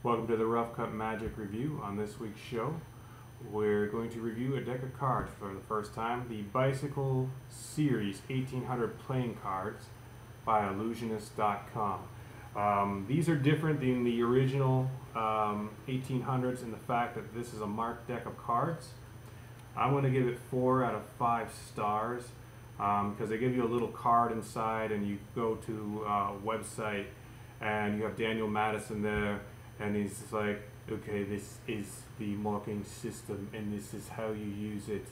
Welcome to the Rough Cut Magic review. On this week's show, we're going to review a deck of cards for the first time, the Bicycle Series 1800 playing cards by illusionist.com. These are different than the original 1800s in the fact that this is a marked deck of cards. I'm going to give it 4 out of 5 stars because they give you a little card inside, and you go to a website and you have Daniel Madison there, and he's just like, okay, this is the marking system and this is how you use it,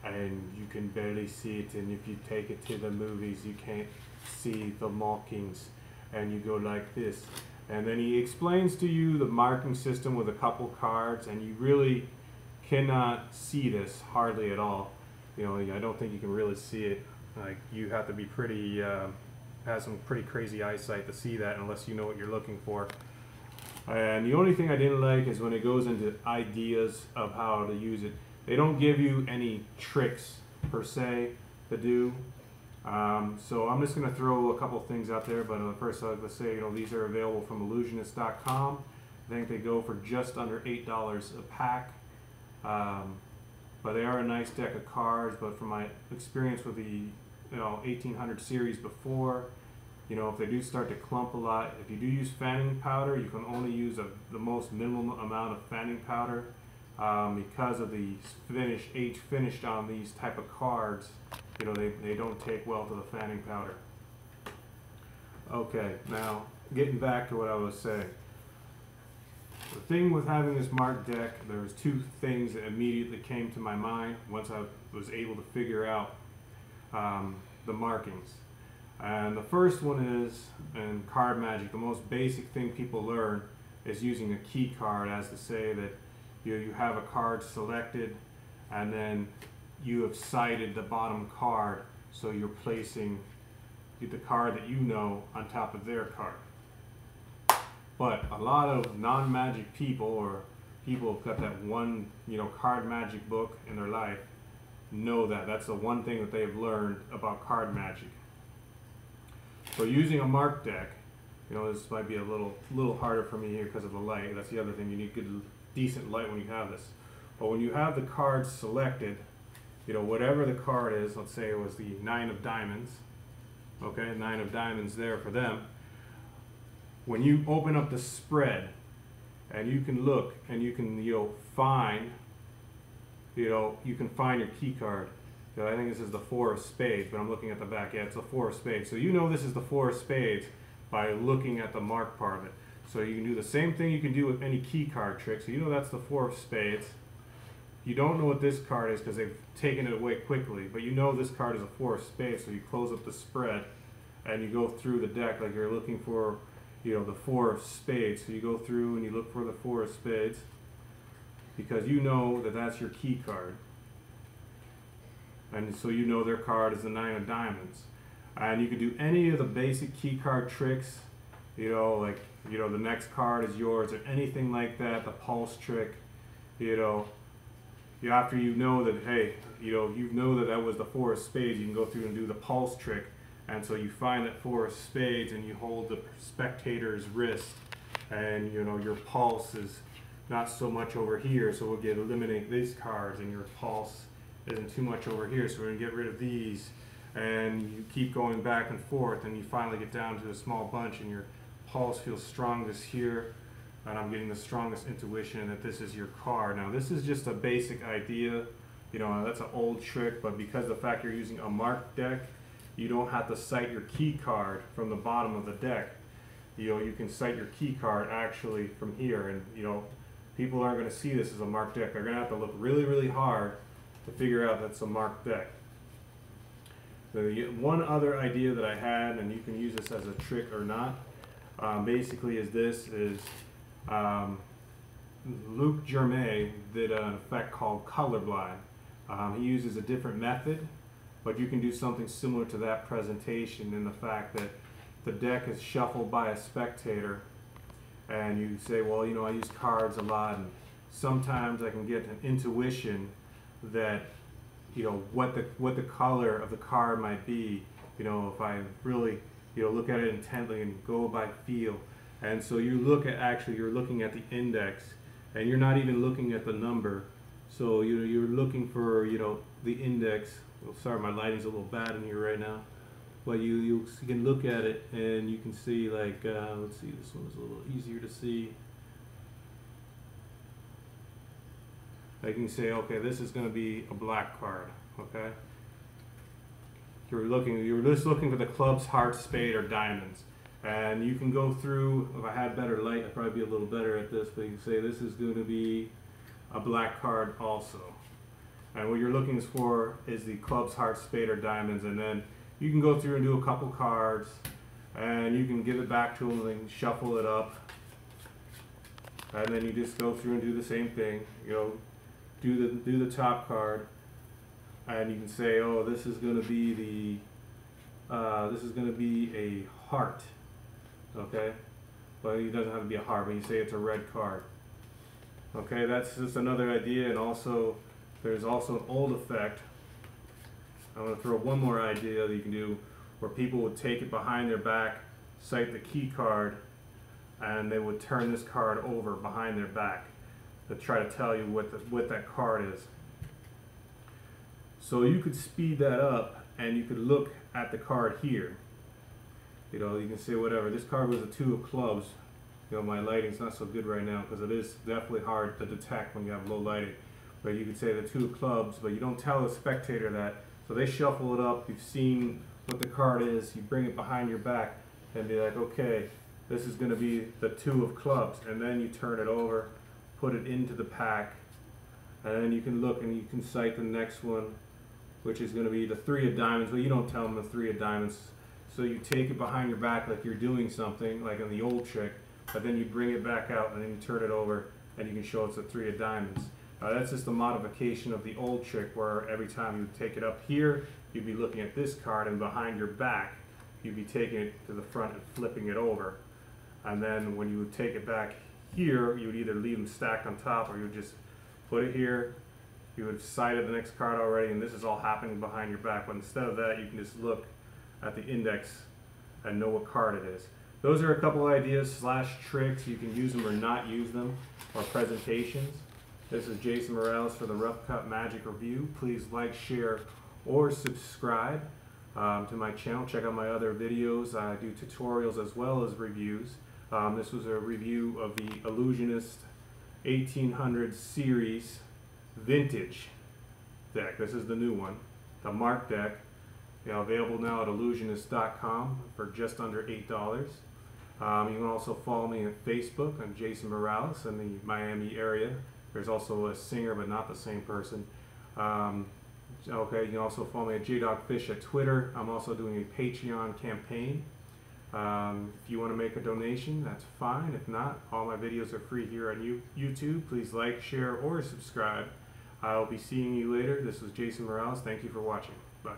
and you can barely see it, and if you take it to the movies you can't see the markings, and you go like this, and then he explains to you the marking system with a couple cards, and you really cannot see this hardly at all. You know, I don't think you can really see it. Like, you have to be pretty have some pretty crazy eyesight to see that unless you know what you're looking for. And the only thing I didn't like is when it goes into ideas of how to use it. They don't give you any tricks per se to do. So I'm just going to throw a couple things out there, but first I'd like to say, these are available from illusionist.com. I think they go for just under $8 a pack. But they are a nice deck of cards. But from my experience with the 1800 series before, if they do start to clump a lot, if you do use fanning powder, you can only use the most minimum amount of fanning powder because of the age finished on these type of cards. They don't take well to the fanning powder. Okay, now getting back to what I was saying. The thing with having this marked deck, there was two things that immediately came to my mind once I was able to figure out the markings. And the first one is, in card magic, the most basic thing people learn is using a key card, as to say that you have a card selected and then you have sighted the bottom card, so you're placing the card that you know on top of their card. But a lot of non-magic people, or people who've got that one card magic book in their life, know that that's the one thing that they've learned about card magic. So using a marked deck, this might be a little harder for me here because of the light. That's the other thing. You need good, decent light when you have this. But when you have the cards selected, whatever the card is, let's say it was the 9 of diamonds. Okay, 9 of diamonds there for them. When you open up the spread and you can look and you can find your key card. I think this is the 4 of spades, but I'm looking at the back. Yeah, it's the 4 of spades. So this is the 4 of spades by looking at the marked part of it. So you can do the same thing you can do with any key card trick. So that's the 4 of spades. You don't know what this card is because they've taken it away quickly, but this card is a 4 of spades. So you close up the spread and you go through the deck like you're looking for the 4 of spades. So you go through and you look for the 4 of spades because that that's your key card. And so their card is the 9 of diamonds. And you can do any of the basic key card tricks, like, the next card is yours, or anything like that, the pulse trick, after that, hey, that was the 4 of spades, you can go through and do the pulse trick. And so you find that 4 of spades and you hold the spectator's wrist, and your pulse is not so much over here, so we'll eliminate these cards, and your pulse isn't too much over here, so we're going to get rid of these, and you keep going back and forth, and you finally get down to a small bunch, and your pulse feels strongest here, and I'm getting the strongest intuition that this is your card. Now this is just a basic idea, that's an old trick, but because of the fact you're using a marked deck, you don't have to sight your key card from the bottom of the deck. You can sight your key card actually from here, and people aren't going to see this as a marked deck. They're going to have to look really, really hard to figure out that's a marked deck. The one other idea that I had, and you can use this as a trick or not, basically is Luc Germain did an effect called colorblind. He uses a different method, but you can do something similar to that presentation in the fact that the deck is shuffled by a spectator, and you say, well, I use cards a lot, and sometimes I can get an intuition that what the color of the card might be, if I really look at it intently and go by feel. And so you look at, actually you're looking at the index, and you're not even looking at the number. So you're looking for, the index. Well, sorry, my lighting's a little bad in here right now. But you can look at it and you can see, like, let's see, this one's a little easier to see. I can say, okay, this is going to be a black card, okay? You're just looking for the clubs, hearts, spade, or diamonds. And you can go through, if I had better light, I'd probably be a little better at this, but you can say this is going to be a black card also. And what you're looking for is the clubs, hearts, spade, or diamonds, and then you can go through and do a couple cards, and you can give it back to them and shuffle it up, and then you just go through and do the same thing. Do the top card, and you can say, oh, this is going to be a heart, okay? But it doesn't have to be a heart, but you say it's a red card. Okay, that's just another idea. And also, there's also an old effect. I'm going to throw one more idea that you can do, where people would take it behind their back, cite the key card, and they would turn this card over behind their back to try to tell you what that card is. So you could speed that up, and you could look at the card here. You can say whatever. This card was a 2 of clubs. My lighting's not so good right now because it is definitely hard to detect when you have low lighting. But you could say the 2 of clubs, but you don't tell the spectator that. So they shuffle it up. You've seen what the card is. You bring it behind your back and be like, okay, this is going to be the 2 of clubs. And then you turn it over, put it into the pack, and then you can look and you can cite the next one, which is going to be the 3 of diamonds. Well, you don't tell them the 3 of diamonds. So you take it behind your back like you're doing something, like in the old trick, but then you bring it back out and then you turn it over and you can show it's a 3 of diamonds. That's just a modification of the old trick, where every time you take it up here, you'd be looking at this card, and behind your back, you'd be taking it to the front and flipping it over. And then when you would take it back here, you would either leave them stacked on top, or you would just put it here. You would have cited the next card already, and this is all happening behind your back. But instead of that, you can just look at the index and know what card it is. Those are a couple ideas / tricks. You can use them or not use them, or presentations. This is Jason Morales for the Rough Cut Magic Review. Please like, share, or subscribe to my channel. Check out my other videos. I do tutorials as well as reviews. This was a review of the Illusionist 1800 series vintage deck. This is the new one, the Mark deck. Available now at illusionist.com for just under $8. You can also follow me on Facebook. I'm Jason Morales in the Miami area. There's also a singer, but not the same person. Okay, you can also follow me at JDogFish at Twitter. I'm also doing a Patreon campaign. If you want to make a donation, that's fine. If not, all my videos are free here on YouTube. Please like, share, or subscribe. I'll be seeing you later. This was Jason Morales. Thank you for watching. Bye.